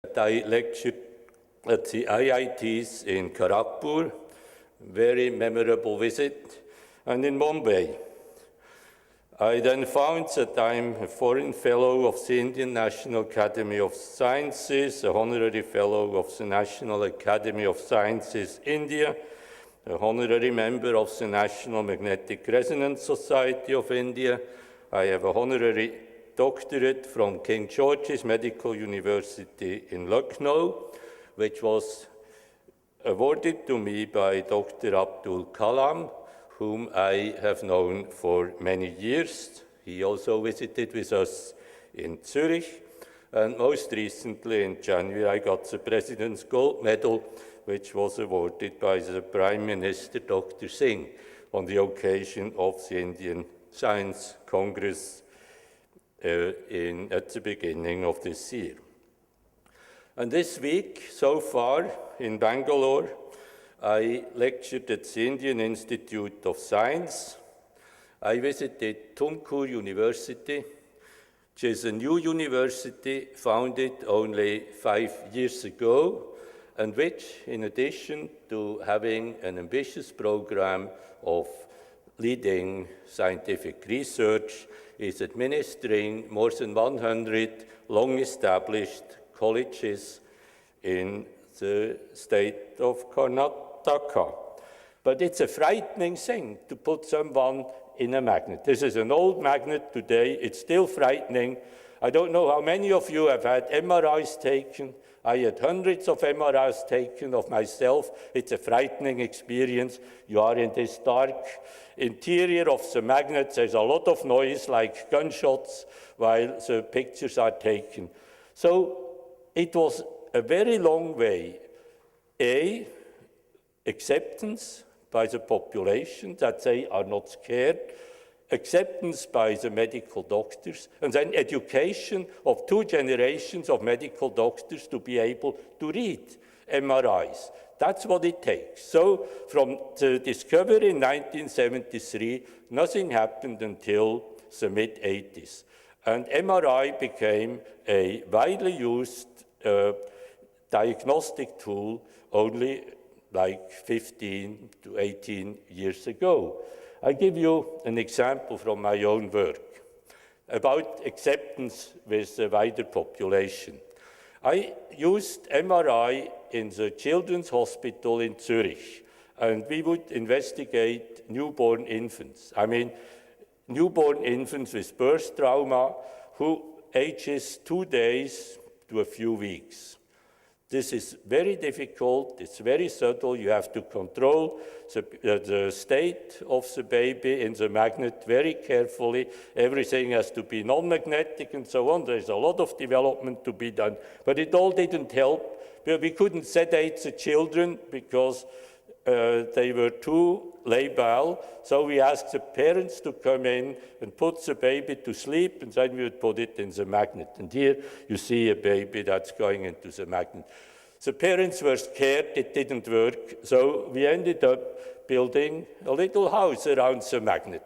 I lectured at the IITs in Kharagpur, very memorable visit, and in Mumbai. I then found that I'm a foreign fellow of the Indian National Academy of Sciences, a honorary fellow of the National Academy of Sciences, India, a honorary member of the National Magnetic Resonance Society of India. I have a honorary doctorate from King George's Medical University in Lucknow, which was awarded to me by Dr. Abdul Kalam, whom I have known for many years. He also visited with us in Zurich, and most recently in January I got the President's Gold Medal, which was awarded by the Prime Minister Dr. Singh on the occasion of the Indian Science Congress at the beginning of this year. And this week, so far, in Bangalore, I lectured at the Indian Institute of Science. I visited Tumkur University, which is a new university founded only 5 years ago, and which, in addition to having an ambitious program of leading scientific research, is administering more than 100 long-established colleges in the state of Karnataka. But it's a frightening thing to put someone in a magnet. This is an old magnet today. It's still frightening. I don't know how many of you have had MRIs taken. I had hundreds of MRIs taken of myself. It's a frightening experience. You are in this dark interior of the magnet. There's a lot of noise, like gunshots, while the pictures are taken. So it was a very long way. Acceptance by the population that they are not scared, acceptance by the medical doctors, and then education of 2 generations of medical doctors to be able to read MRIs. That's what it takes. So from the discovery in 1973, nothing happened until the mid-80s. And MRI became a widely used diagnostic tool only like 15 to 18 years ago. I give you an example from my own work about acceptance with the wider population. I used MRI in the Children's Hospital in Zurich, and we would investigate newborn infants. I mean, newborn infants with birth trauma who ages 2 days to a few weeks. This is very difficult, it's very subtle, you have to control the state of the baby in the magnet very carefully. Everything has to be non-magnetic and so on. There's a lot of development to be done, but it all didn't help. We couldn't sedate the children because they were too labile, so we asked the parents to come in and put the baby to sleep, and then we would put it in the magnet. And here you see a baby that's going into the magnet. The parents were scared, it didn't work, so we ended up building a little house around the magnet.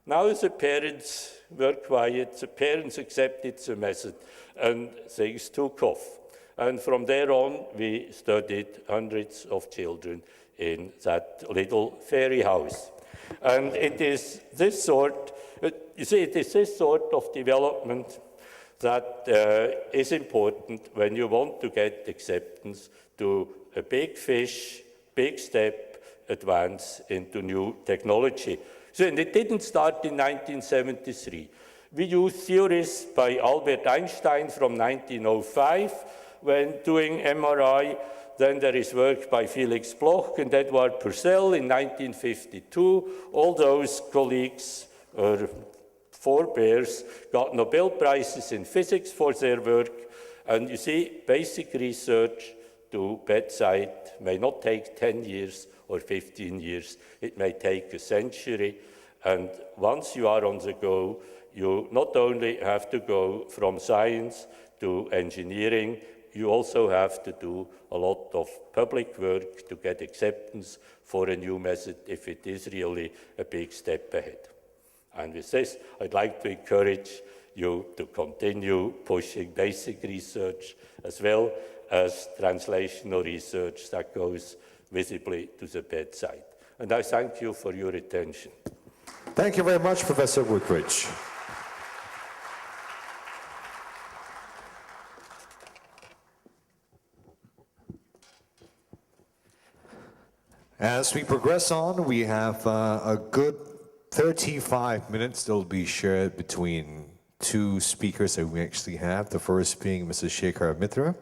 Now the parents were quiet, the parents accepted the method, and things took off. And from there on, we studied hundreds of children in that little fairy house. And it is this sort, you see, it is this sort of development that is important when you want to get acceptance to a big fish, big step, advance into new technology. So, and it didn't start in 1973. We used theories by Albert Einstein from 1905 when doing MRI. Then there is work by Felix Bloch and Edward Purcell in 1952. All those colleagues or forebears got Nobel Prizes in physics for their work. And you see, basic research to bedside may not take 10 years or 15 years. It may take a century. And once you are on the go, you not only have to go from science to engineering, you also have to do a lot of public work to get acceptance for a new method if it is really a big step ahead. And with this, I'd like to encourage you to continue pushing basic research as well as translational research that goes visibly to the bedside. And I thank you for your attention. Thank you very much, Professor Woodbridge. As we progress on, we have a good 35 minutes that will be shared between two speakers that we actually have. The first being Mr. Shekar Mithra.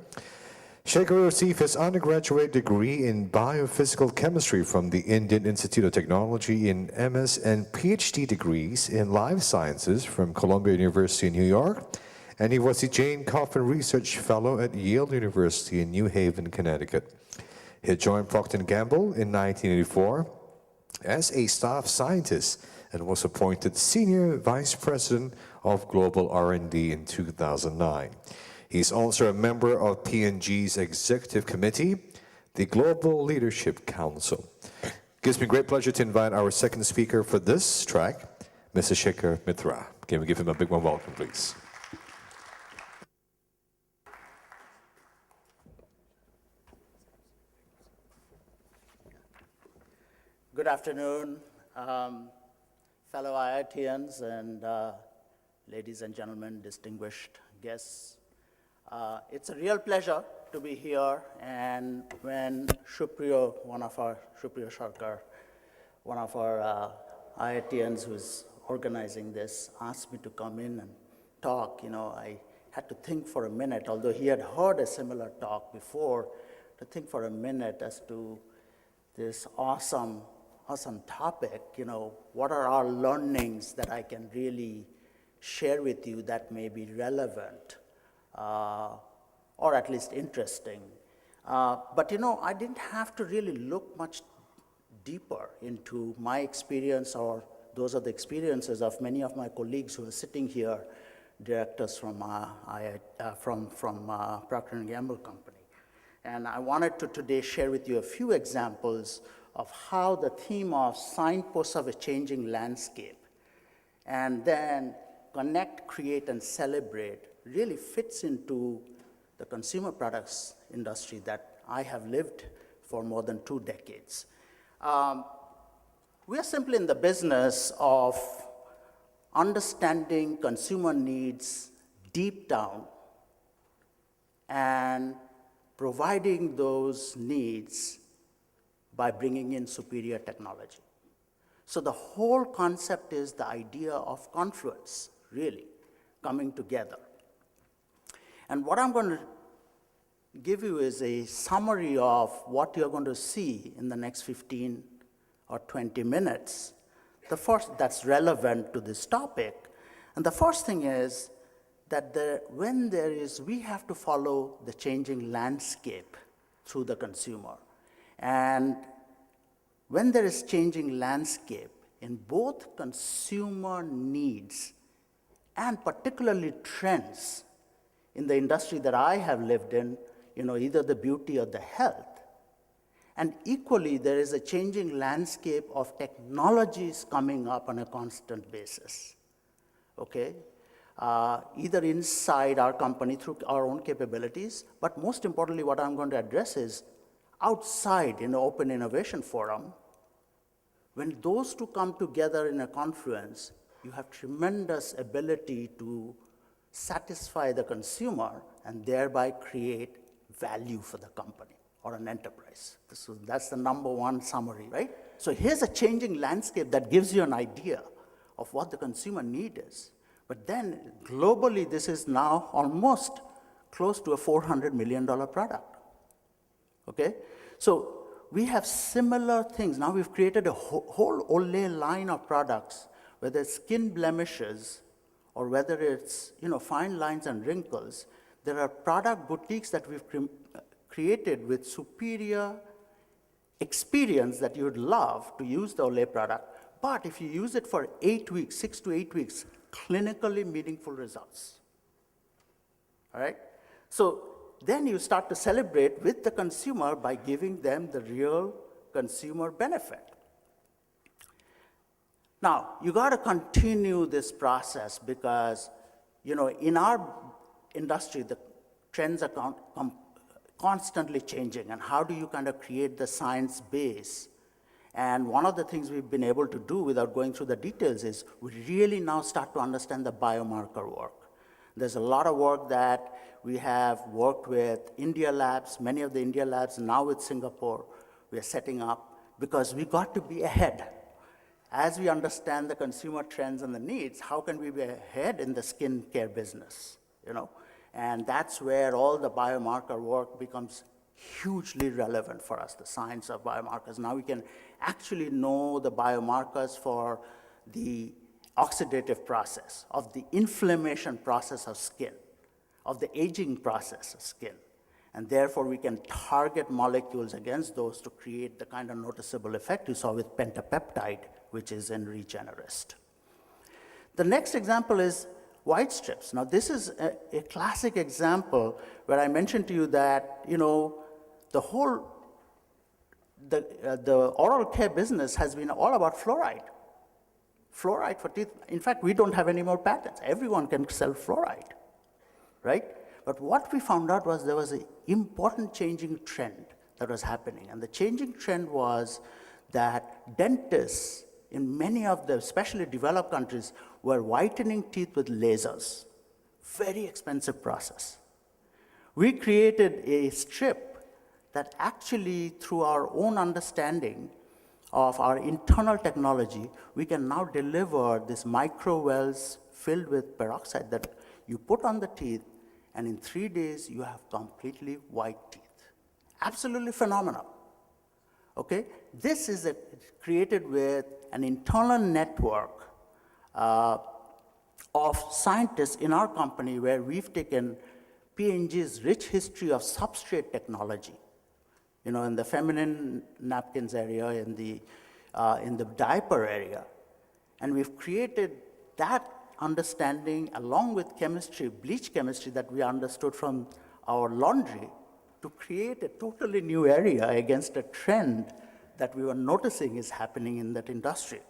Shekar received his undergraduate degree in biophysical chemistry from the Indian Institute of Technology in MS and PhD degrees in life sciences from Columbia University in New York. And he was the Jane Coffin Research Fellow at Yale University in New Haven, Connecticut. He joined Procter & Gamble in 1984 as a staff scientist and was appointed Senior Vice President of Global R&D in 2009. He's also a member of P&G's Executive Committee, the Global Leadership Council. It gives me great pleasure to invite our second speaker for this track, Mr. Shekar Mithra. Can we give him a big warm welcome, please? Good afternoon, fellow IITians and ladies and gentlemen, distinguished guests. It's a real pleasure to be here, and when Shekar, one of our IITians who's organizing this, asked me to come in and talk, I had to think for a minute, although he had heard a similar talk before, to think for a minute as to this awesome topic, what are our learnings that I can really share with you that may be relevant or at least interesting. But I didn't have to really look much deeper into my experience or those are the experiences of many of my colleagues who are sitting here, directors from Procter & Gamble Company. And I wanted to today share with you a few examples of how the theme of signposts of a changing landscape and then connect, create, and celebrate really fits into the consumer products industry that I have lived for more than 2 decades. We are simply in the business of understanding consumer needs deep down and providing those needs by bringing in superior technology. So the whole concept is the idea of confluence, really, coming together. And what I'm going to give you is a summary of what you're going to see in the next 15 or 20 minutes. The first that's relevant to this topic. And the first thing is that we have to follow the changing landscape through the consumer. And when there is changing landscape in both consumer needs and particularly trends in the industry that I have lived in, either the beauty or the health, and equally there is a changing landscape of technologies coming up on a constant basis, okay? Either inside our company through our own capabilities, but most importantly what I'm going to address is outside in the Open Innovation Forum. When those two come together in a confluence, you have tremendous ability to satisfy the consumer and thereby create value for the company or an enterprise. That's the number one summary, right? So here's a changing landscape that gives you an idea of what the consumer need is. But then globally, this is now almost close to a $400 million product. Okay? So we have similar things. Now we've created a whole Olay line of products, whether it's skin blemishes or whether it's fine lines and wrinkles. There are product boutiques that we've created with superior experience that you would love to use the Olay product. But if you use it for 8 weeks, 6 to 8 weeks, clinically meaningful results. All right? So then you start to celebrate with the consumer by giving them the real consumer benefit. Now, you got to continue this process because in our industry, the trends are constantly changing, and how do you kind of create the science base? And one of the things we've been able to do without going through the details is we really now start to understand the biomarker work. There's a lot of work that we have worked with India labs, many of the India labs, now with Singapore, we are setting up, because we got to be ahead. As we understand the consumer trends and the needs, how can we be ahead in the skincare business, And that's where all the biomarker work becomes hugely relevant for us, the science of biomarkers. Now we can actually know the biomarkers for the oxidative process, of the inflammation process of skin, of the aging process of skin. And therefore, we can target molecules against those to create the kind of noticeable effect you saw with pentapeptide, which is in Regenerist. The next example is white strips. Now, this is a classic example where I mentioned to you that, the oral care business has been all about fluoride. Fluoride for teeth. In fact, we don't have any more patents. Everyone can sell fluoride, right? But what we found out was there was an important changing trend that was happening. And the changing trend was that dentists in many of the, especially developed countries, were whitening teeth with lasers. Very expensive process. We created a strip that actually, through our own understanding of our internal technology, we can now deliver these micro wells filled with peroxide that you put on the teeth, and in 3 days, you have completely white teeth. Absolutely phenomenal. Okay? This is created with an internal network of scientists in our company where we've taken P&G's rich history of substrate technology, in the feminine napkins area, in the diaper area. And we've created that understanding along with chemistry, bleach chemistry that we understood from our laundry to create a totally new area against a trend that we were noticing is happening in that industry.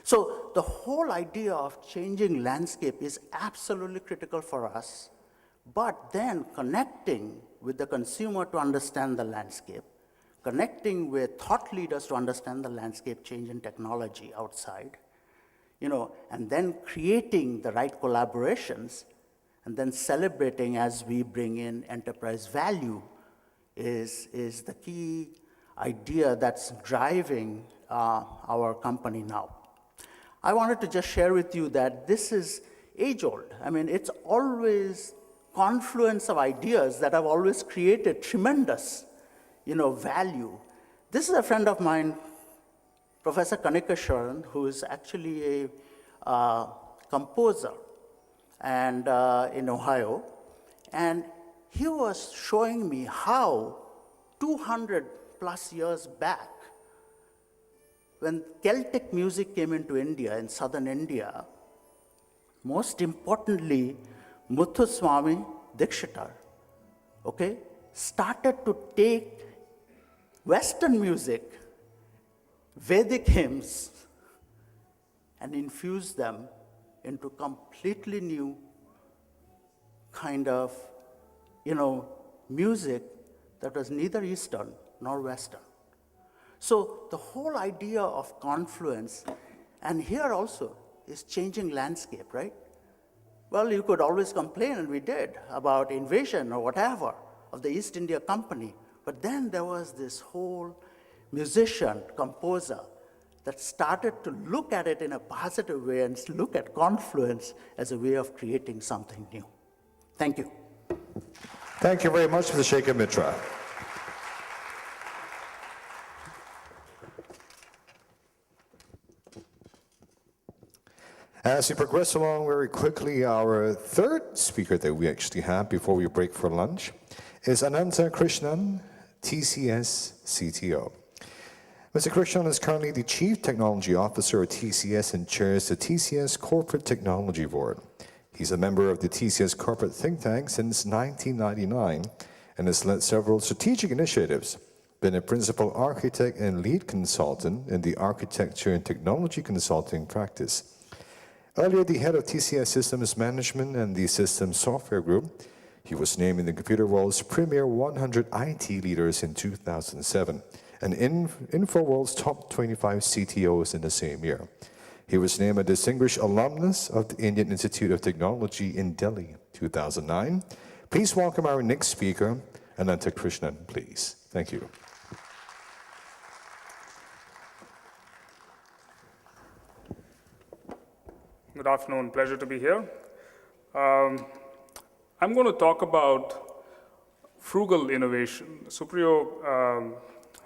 So the whole idea of changing landscape is absolutely critical for us, but then connecting with the consumer to understand the landscape, connecting with thought leaders to understand the landscape change in technology outside, and then creating the right collaborations, and then celebrating as we bring in enterprise value is the key idea that's driving our company now. I wanted to just share with you that this is age-old. I mean, it's always confluence of ideas that have always created tremendous, value. This is a friend of mine, Professor Kanikasharan, who is actually a composer and in Ohio, and he was showing me how 200 plus years back, when Celtic music came into India, in southern India, most importantly, Muthuswami Dikshitar, started to take Western music, Vedic hymns, and infuse them into completely new kind of, music that was neither Eastern nor Western. So the whole idea of confluence, and here also, is changing landscape, right? Well, you could always complain, and we did, about invasion or whatever of the East India Company. But then there was this whole musician, composer, that started to look at it in a positive way and look at confluence as a way of creating something new. Thank you. Thank you very much, Mr. Shekar Mithra. As we progress along very quickly, our third speaker that we actually have before we break for lunch is Ananta Krishnan, TCS CTO. Mr. Krishnan is currently the Chief Technology Officer at TCS and chairs the TCS Corporate Technology Board. He's a member of the TCS Corporate Think Tank since 1999 and has led several strategic initiatives, been a principal architect and lead consultant in the architecture and technology consulting practice. Earlier, the head of TCS Systems Management and the Systems Software Group, he was named in the Computer World's Premier 100 IT Leaders in 2007 and InfoWorld's Top 25 CTOs in the same year. He was named a Distinguished Alumnus of the Indian Institute of Technology in Delhi, 2009. Please welcome our next speaker, Ananta Krishnan, please. Thank you. Good afternoon, pleasure to be here. I'm going to talk about frugal innovation. Supriyo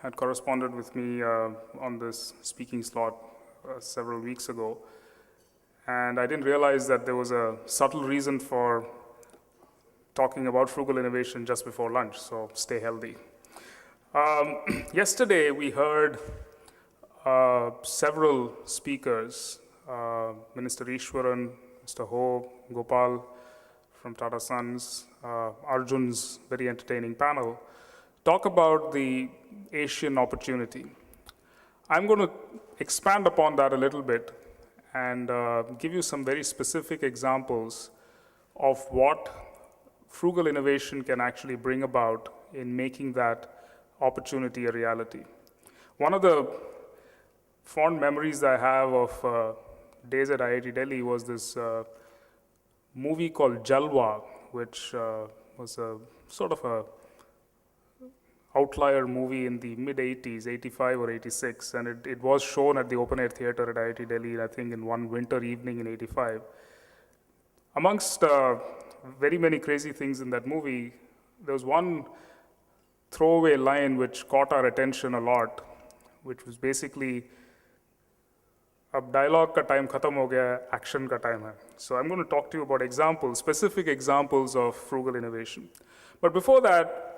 had corresponded with me on this speaking slot several weeks ago, and I didn't realize that there was a subtle reason for talking about frugal innovation just before lunch, so stay healthy. Yesterday, we heard several speakers, Minister Ishwaran, Mr. Ho, Gopal from Tata Sons, Arjun's very entertaining panel, talk about the Asian opportunity. I'm going to expand upon that a little bit and give you some very specific examples of what frugal innovation can actually bring about in making that opportunity a reality. One of the fond memories I have of days at IIT Delhi was this movie called Jalwa, which was a sort of a outlier movie in the mid-80s, 85 or 86, and it was shown at the open-air theater at IIT Delhi, I think in one winter evening in 85. Amongst very many crazy things in that movie, there was one throwaway line which caught our attention a lot, which was basically, अब dialogue का time खत्म हो गया है, action का time है. So I'm going to talk to you about examples, specific examples of frugal innovation. But before that,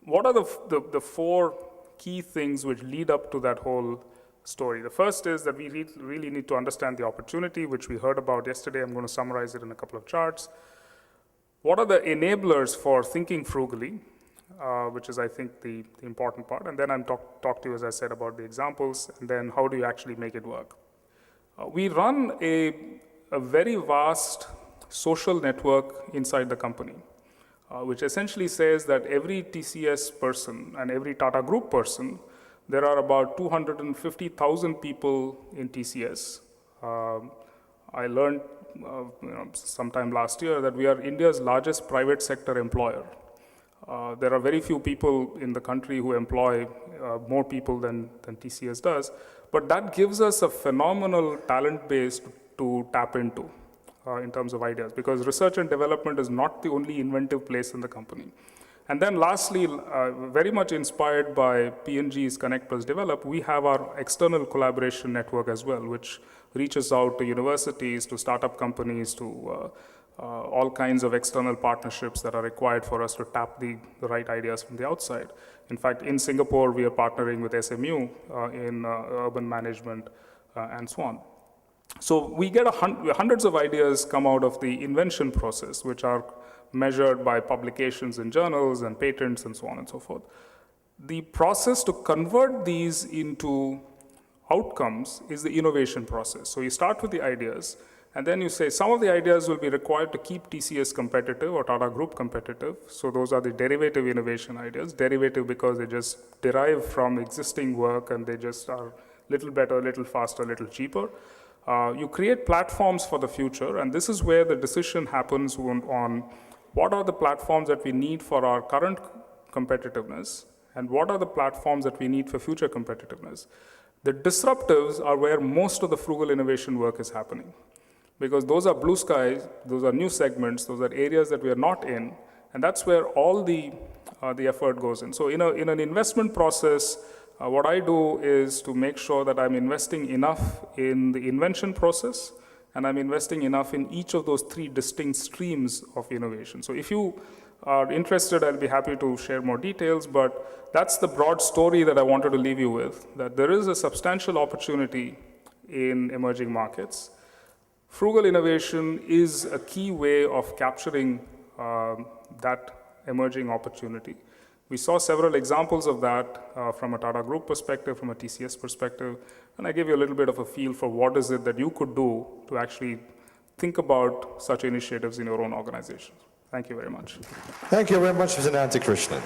what are the four key things which lead up to that whole story? The first is that we really need to understand the opportunity, which we heard about yesterday. I'm going to summarize it in a couple of charts. What are the enablers for thinking frugally, which is, I think, the important part. And then I'm talk to you, as I said, about the examples, and then how do you actually make it work. We run a very vast social network inside the company, which essentially says that every TCS person and every Tata Group person, there are about 250,000 people in TCS. I learned sometime last year that we are India's largest private sector employer. There are very few people in the country who employ more people than TCS does, but that gives us a phenomenal talent base to tap into in terms of ideas, because research and development is not the only inventive place in the company. And then lastly, very much inspired by P&G's Connect Plus Develop, we have our external collaboration network as well, which reaches out to universities, to startup companies, to all kinds of external partnerships that are required for us to tap the right ideas from the outside. In fact, in Singapore, we are partnering with SMU in urban management and so on. So we get hundreds of ideas come out of the invention process, which are measured by publications in journals and patents and so on and so forth. The process to convert these into outcomes is the innovation process. So you start with the ideas, and then you say some of the ideas will be required to keep TCS competitive or Tata Group competitive. So those are the derivative innovation ideas. Derivative because they just derive from existing work and they just are a little better, a little faster, a little cheaper. You create platforms for the future, and this is where the decision happens on what are the platforms that we need for our current competitiveness, and what are the platforms that we need for future competitiveness. The disruptives are where most of the frugal innovation work is happening, because those are blue skies, those are new segments, those are areas that we are not in, and that's where all the effort goes in. So in an investment process, what I do is to make sure that I'm investing enough in the invention process, and I'm investing enough in each of those three distinct streams of innovation. So if you are interested, I'll be happy to share more details, but that's the broad story that I wanted to leave you with, that there is a substantial opportunity in emerging markets. Frugal innovation is a key way of capturing that emerging opportunity. We saw several examples of that from a Tata Group perspective, from a TCS perspective, and I gave you a little bit of a feel for what is it that you could do to actually think about such initiatives in your own organization. Thank you very much. Thank you very much, Mr. Nantikrishnan.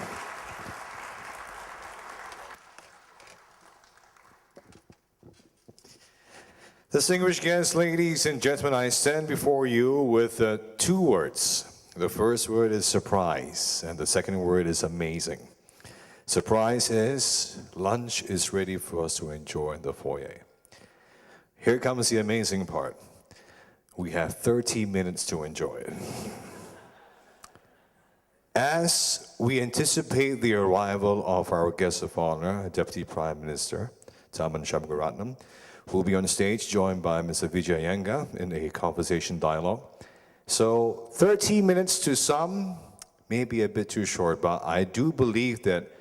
Distinguished guests, ladies and gentlemen, I stand before you with two words. The first word is surprise, and the second word is amazing. Surprise is lunch is ready for us to enjoy in the foyer. Here comes the amazing part. We have 30 minutes to enjoy it. As we anticipate the arrival of our guest of honor, Deputy Prime Minister Tharman Shanmugaratnam, who will be on stage joined by Mr. Vijay Iyengar in a conversation dialogue. So 30 minutes to some may be a bit too short, but I do believe that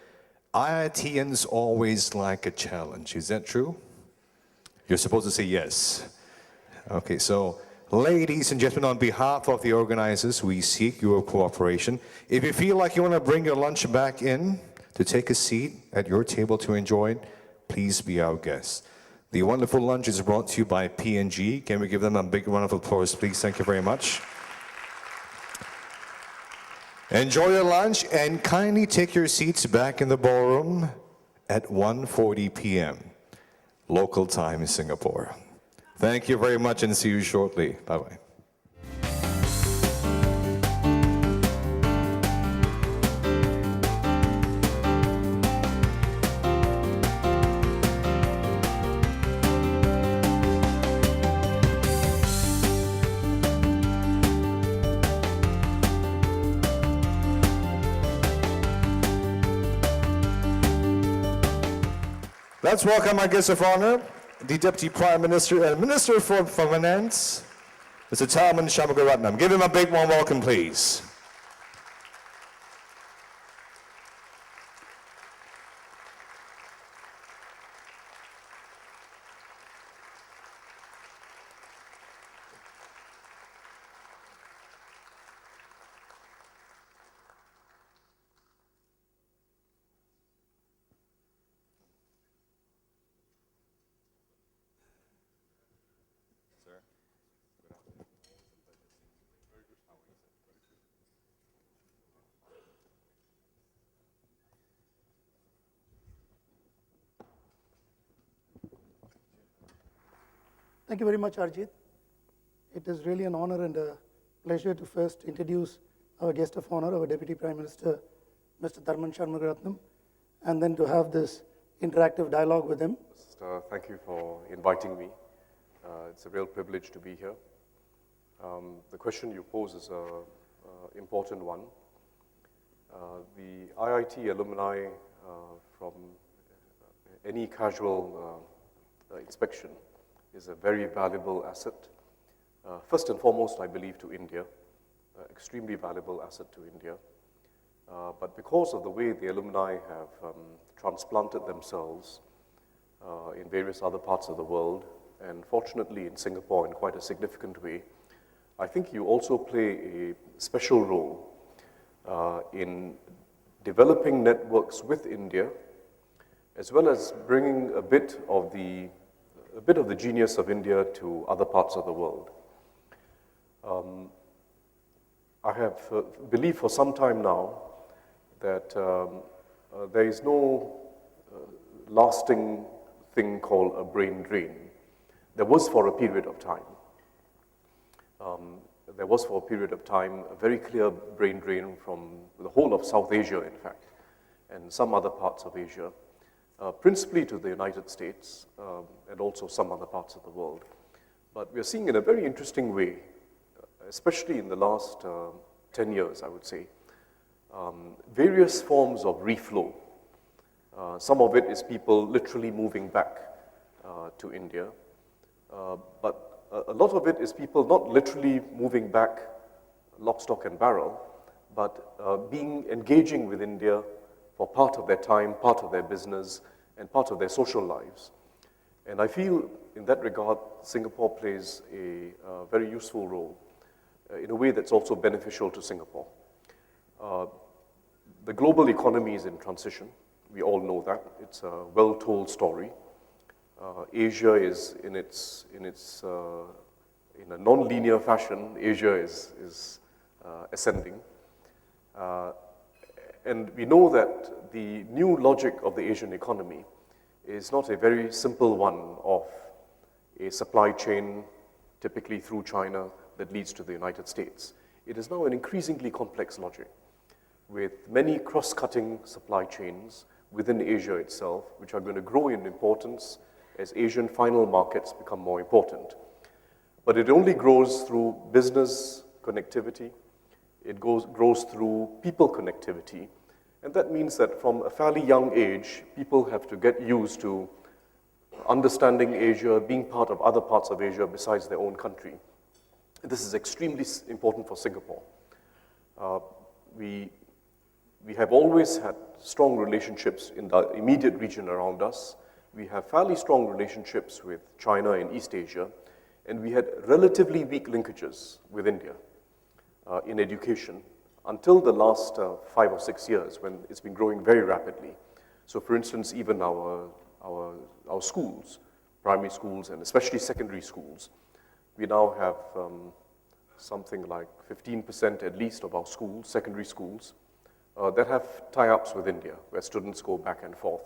IITians always like a challenge. Is that true? You're supposed to say yes. Okay, so ladies and gentlemen, on behalf of the organizers, we seek your cooperation. If you feel like you want to bring your lunch back in to take a seat at your table to enjoy it, please be our guest. The wonderful lunch is brought to you by P&G. Can we give them a big round of applause, please? Thank you very much. Enjoy your lunch and kindly take your seats back in the ballroom at 1:40 p.m. local time in Singapore. Thank you very much and see you shortly. Bye-bye. Let's welcome our guest of honor, the Deputy Prime Minister and Minister for Finance, Mr. Tharman Shanmugaratnam. Give him a big warm welcome, please. Thank you very much, Arjit. It is really an honor and a pleasure to first introduce our guest of honor, our Deputy Prime Minister, Mr. Tharman Shanmugaratnam, and then to have this interactive dialogue with him. Thank you for inviting me. It's a real privilege to be here. The question you pose is an important one. The IIT alumni, from any casual inspection, is a very valuable asset. First and foremost, I believe, to India, extremely valuable asset to India. But because of the way the alumni have transplanted themselves in various other parts of the world, and fortunately in Singapore in quite a significant way, I think you also play a special role in developing networks with India, as well as bringing a bit of the genius of India to other parts of the world. I have believed for some time now that there is no lasting thing called a brain drain. There was for a period of time. There was for a period of time a very clear brain drain from the whole of South Asia, in fact, and some other parts of Asia, principally to the United States, and also some other parts of the world. But we are seeing in a very interesting way, especially in the last 10 years, I would say, various forms of reflow. Some of it is people literally moving back to India, but a lot of it is people not literally moving back lock, stock, and barrel, but engaging with India for part of their time, part of their business, and part of their social lives. And I feel, in that regard, Singapore plays a very useful role in a way that's also beneficial to Singapore. The global economy is in transition. We all know that. It's a well-told story. Asia is in a non-linear fashion. Asia is ascending. And we know that the new logic of the Asian economy is not a very simple one of a supply chain, typically through China, that leads to the United States. It is now an increasingly complex logic, with many cross-cutting supply chains within Asia itself, which are going to grow in importance as Asian final markets become more important. But it only grows through business connectivity. It grows through people connectivity. And that means that from a fairly young age, people have to get used to understanding Asia, being part of other parts of Asia besides their own country. This is extremely important for Singapore. We have always had strong relationships in the immediate region around us. We have fairly strong relationships with China and East Asia, and we had relatively weak linkages with India in education until the last 5 or 6 years, when it's been growing very rapidly. So for instance, even our schools, primary schools and especially secondary schools, we now have something like 15% at least of our schools, secondary schools, that have tie-ups with India, where students go back and forth.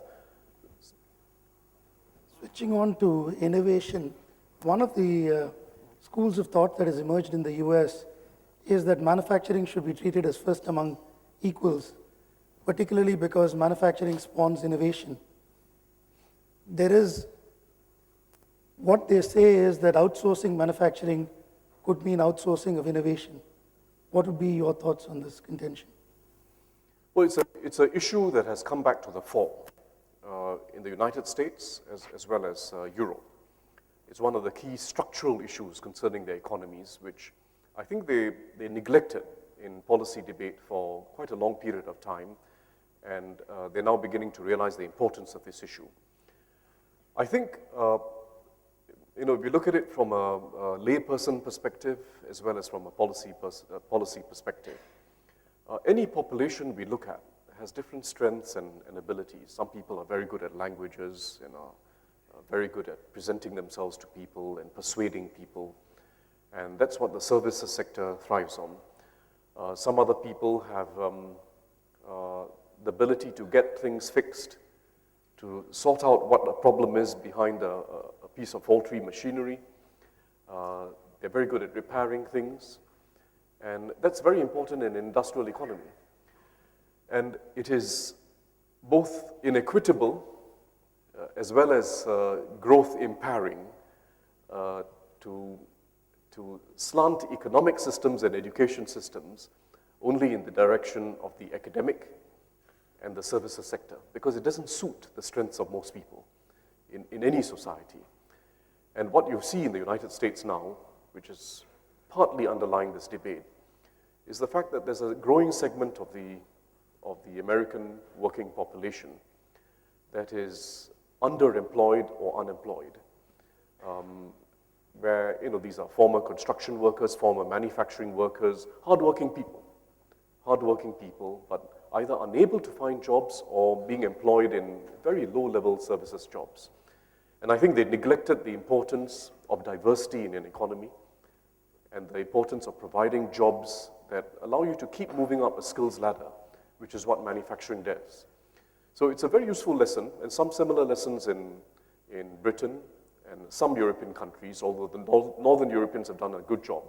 Switching on to innovation, one of the schools of thought that has emerged in the US is that manufacturing should be treated as first among equals, particularly because manufacturing spawns innovation. What they say is that outsourcing manufacturing could mean outsourcing of innovation. What would be your thoughts on this contention? Well, it's an issue that has come back to the fore in the United States as well as Europe. It's one of the key structural issues concerning their economies, which I think they neglected in policy debate for quite a long period of time, and they're now beginning to realize the importance of this issue. I think, if you look at it from a layperson perspective as well as from a policy perspective, any population we look at has different strengths and abilities. Some people are very good at languages and are very good at presenting themselves to people and persuading people. And that's what the services sector thrives on. Some other people have the ability to get things fixed, to sort out what the problem is behind a piece of faulty machinery. They're very good at repairing things. And that's very important in an industrial economy. And it is both inequitable as well as growth impairing to slant economic systems and education systems only in the direction of the academic and the services sector, because it doesn't suit the strengths of most people in any society. And what you see in the United States now, which is partly underlying this debate, is the fact that there's a growing segment of the American working population that is underemployed or unemployed, where these are former construction workers, former manufacturing workers, hardworking people, but either unable to find jobs or being employed in very low-level services jobs. And I think they neglected the importance of diversity in an economy and the importance of providing jobs that allow you to keep moving up a skills ladder, which is what manufacturing does. So it's a very useful lesson, and some similar lessons in Britain and some European countries, although the Northern Europeans have done a good job,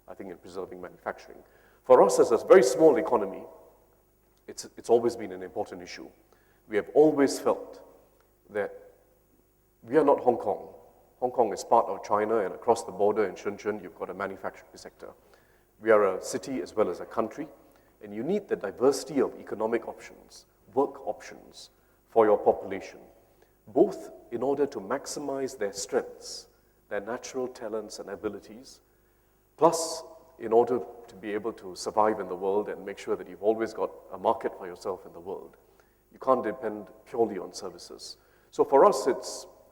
I think, in preserving manufacturing. For us as a very small economy, it's always been an important issue. We have always felt that we are not Hong Kong. Hong Kong is part of China, and across the border in Shenzhen, you've got a manufacturing sector. We are a city as well as a country, and you need the diversity of economic options, work options for your population, both in order to maximize their strengths, their natural talents and abilities, plus in order to be able to survive in the world and make sure that you've always got a market for yourself in the world. You can't depend purely on services. So for us,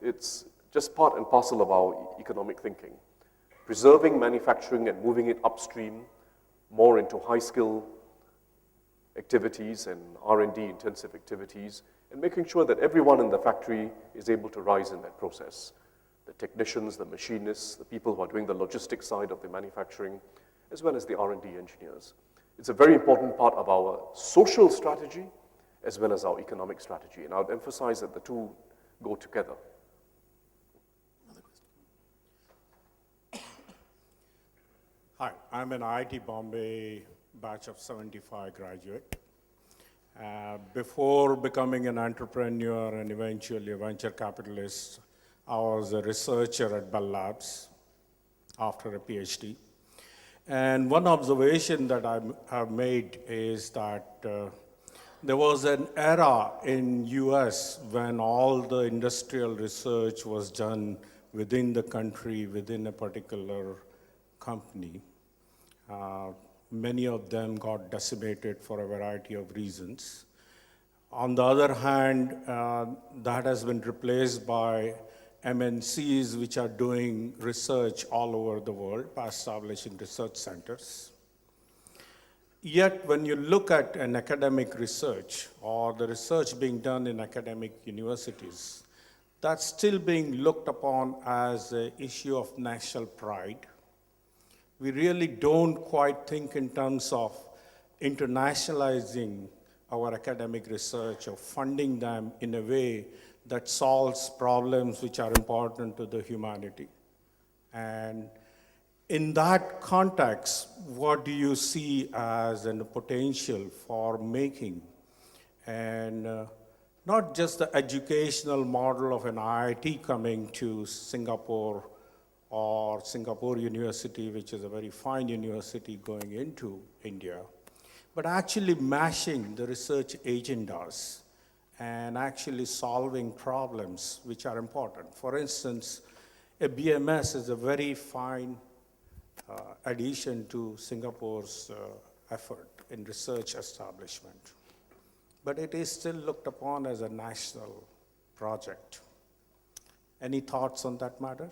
it's just part and parcel of our economic thinking. Preserving manufacturing and moving it upstream, more into high-skill activities and R&D intensive activities, and making sure that everyone in the factory is able to rise in that process. The technicians, the machinists, the people who are doing the logistics side of the manufacturing, as well as the R&D engineers. It's a very important part of our social strategy as well as our economic strategy, and I would emphasize that the two go together. Hi, I'm an IIT Bombay batch of 75 graduate. Before becoming an entrepreneur and eventually a venture capitalist, I was a researcher at Bell Labs after a PhD. And one observation that I have made is that there was an era in US when all the industrial research was done within the country, within a particular company. Many of them got decimated for a variety of reasons. On the other hand, that has been replaced by MNCs which are doing research all over the world by establishing research centers. Yet when you look at an academic research or the research being done in academic universities, that's still being looked upon as an issue of national pride. We really don't quite think in terms of internationalizing our academic research or funding them in a way that solves problems which are important to the humanity. And in that context, what do you see as a potential for making and not just the educational model of an IIT coming to Singapore or Singapore University, which is a very fine university going into India, but actually mashing the research agendas and actually solving problems which are important. For instance, a BMS is a very fine addition to Singapore's effort in research establishment, but it is still looked upon as a national project. Any thoughts on that matter?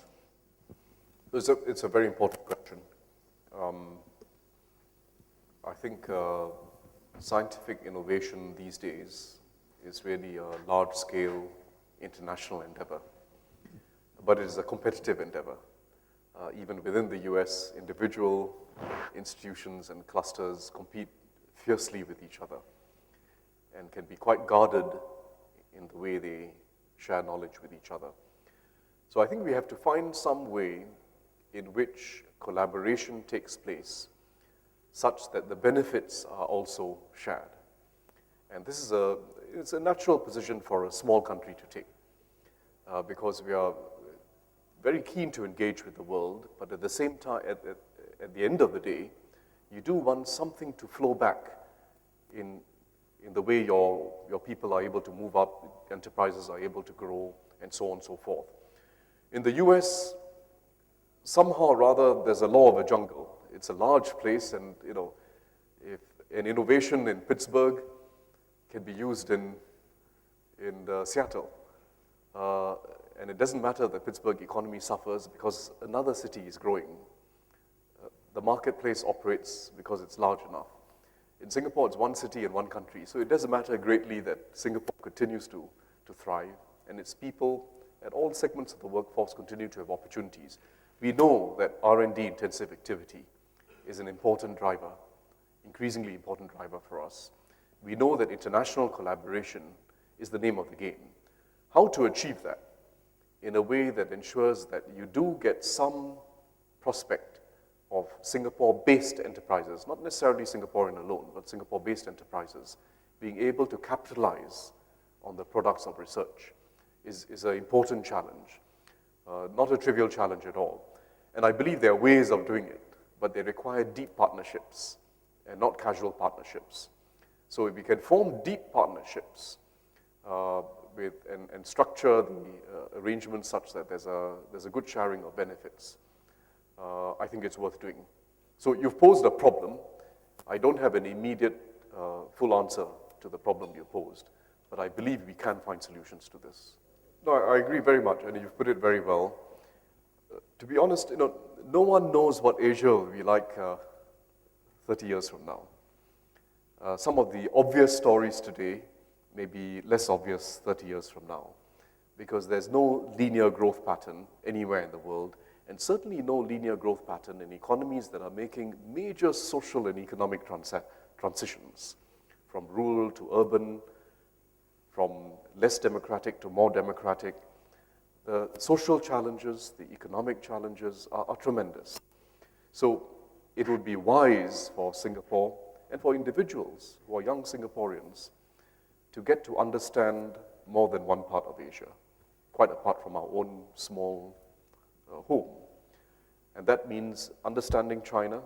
It's a very important question. I think scientific innovation these days is really a large-scale international endeavor, but it is a competitive endeavor. Even within the US, individual institutions and clusters compete fiercely with each other and can be quite guarded in the way they share knowledge with each other. So I think we have to find some way in which collaboration takes place such that the benefits are also shared. And this is it's a natural position for a small country to take because we are very keen to engage with the world, but at the same time, at the end of the day, you do want something to flow back in the way your people are able to move up, enterprises are able to grow, and so on and so forth. In the US, somehow or rather, there's a law of a jungle. It's a large place, and if an innovation in Pittsburgh can be used in Seattle, and it doesn't matter that Pittsburgh economy suffers because another city is growing. The marketplace operates because it's large enough. In Singapore, it's one city and one country, so it doesn't matter greatly that Singapore continues to thrive, and its people at all segments of the workforce continue to have opportunities. We know that R&D intensive activity is an important driver, increasingly important driver for us. We know that international collaboration is the name of the game. How to achieve that in a way that ensures that you do get some prospect of Singapore-based enterprises, not necessarily Singaporean alone, but Singapore-based enterprises, being able to capitalize on the products of research is an important challenge, not a trivial challenge at all. And I believe there are ways of doing it, but they require deep partnerships and not casual partnerships. So if we can form deep partnerships and structure the arrangements such that there's a good sharing of benefits, I think it's worth doing. So you've posed a problem. I don't have an immediate full answer to the problem you posed, but I believe we can find solutions to this. No, I agree very much, and you've put it very well. To be honest, no one knows what Asia will be like 30 years from now. Some of the obvious stories today may be less obvious 30 years from now, because there's no linear growth pattern anywhere in the world, and certainly no linear growth pattern in economies that are making major social and economic transitions, from rural to urban, from less democratic to more democratic. The social challenges, the economic challenges are tremendous. So it would be wise for Singapore and for individuals who are young Singaporeans to get to understand more than one part of Asia, quite apart from our own small home. And that means understanding China,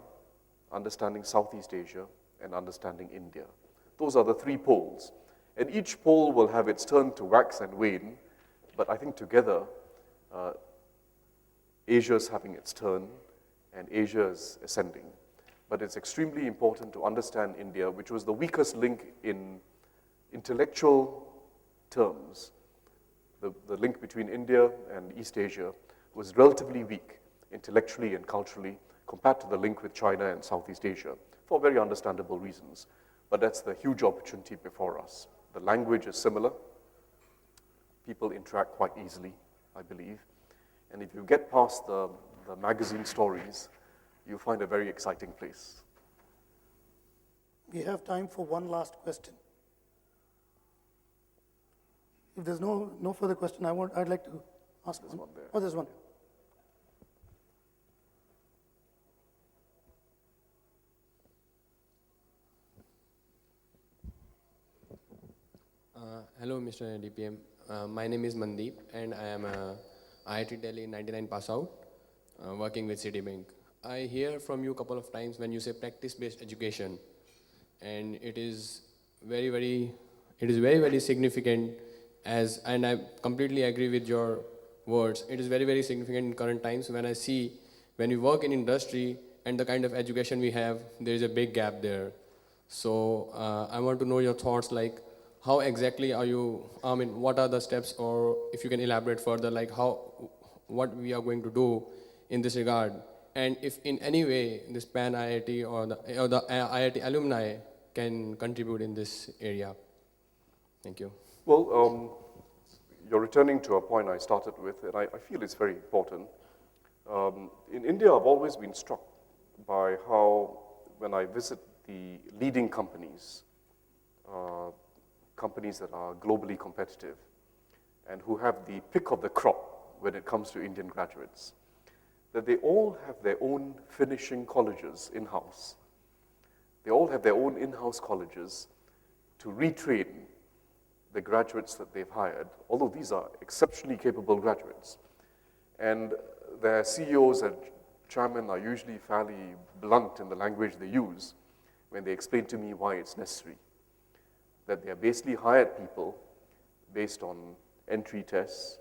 understanding Southeast Asia, and understanding India. Those are the three poles. And each pole will have its turn to wax and wane, but I think together, Asia's having its turn, and Asia is ascending. But it's extremely important to understand India, which was the weakest link in intellectual terms. The link between India and East Asia was relatively weak intellectually and culturally compared to the link with China and Southeast Asia, for very understandable reasons. But that's the huge opportunity before us. The language is similar. People interact quite easily, I believe. And if you get past the magazine stories, you'll find a very exciting place. We have time for one last question. If there's no further question, I'd like to ask There's one there. Oh, there's one. Hello, Mr. DPM. My name is Mandeep, and I am a IIT Delhi 99 pass out, working with Citibank. I hear from you a couple of times when you say practice-based education, and it is very significant. And I completely agree with your words. It is very significant in current times when we work in industry and the kind of education we have, there is a big gap there. So I want to know your thoughts, like how exactly are you, what are the steps, or if you can elaborate further, like what we are going to do in this regard, and if in any way this PAN IIT or the IIT alumni can contribute in this area. Thank you. Well, you're returning to a point I started with, and I feel it's very important. In India, I've always been struck by how, when I visit the leading companies, companies that are globally competitive and who have the pick of the crop when it comes to Indian graduates, that they all have their own finishing colleges in-house. They all have their own in-house colleges to retrain the graduates that they've hired, although these are exceptionally capable graduates. And their CEOs and chairmen are usually fairly blunt in the language they use when they explain to me why it's necessary. That they are basically hired people based on entry tests,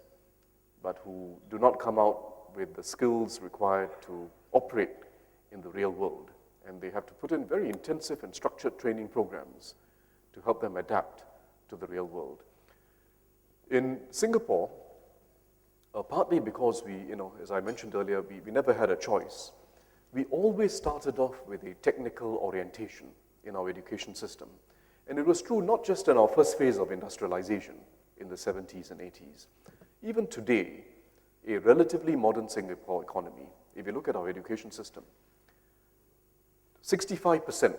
but who do not come out with the skills required to operate in the real world. And they have to put in very intensive and structured training programs to help them adapt to the real world. In Singapore, partly because we, as I mentioned earlier, we never had a choice, we always started off with a technical orientation in our education system. And it was true not just in our first phase of industrialization in the 70s and 80s. Even today, a relatively modern Singapore economy, if you look at our education system, 65%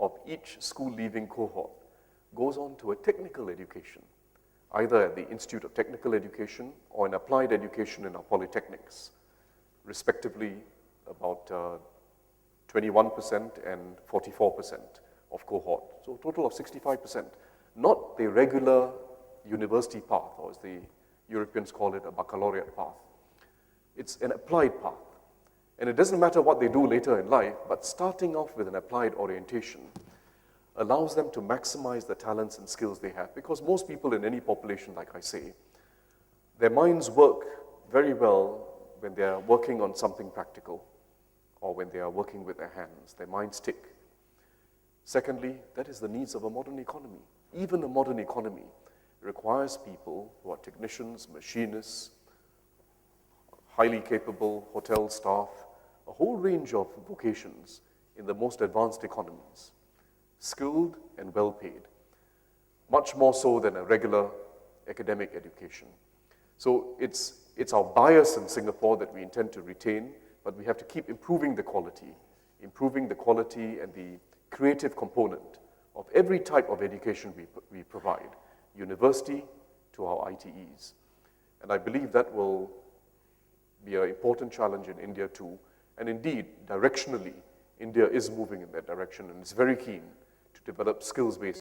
of each school-leaving cohort goes on to a technical education, either at the Institute of Technical Education or in applied education in our polytechnics, respectively about 21% and 44% of cohort. So a total of 65%, not the regular university path, or as the Europeans call it, a baccalaureate path. It's an applied path. And it doesn't matter what they do later in life, but starting off with an applied orientation allows them to maximize the talents and skills they have, because most people in any population, like I say, their minds work very well when they are working on something practical or when they are working with their hands. Their minds tick. Secondly, that is the needs of a modern economy. Even a modern economy requires people who are technicians, machinists, highly capable hotel staff, a whole range of vocations in the most advanced economies. skilled and well-paid, much more so than a regular academic education. So it's our bias in Singapore that we intend to retain, but we have to keep improving the quality and the creative component of every type of education we provide, university to our ITEs. And I believe that will be an important challenge in India too. And indeed, directionally, India is moving in that direction and is very keen to develop skills-based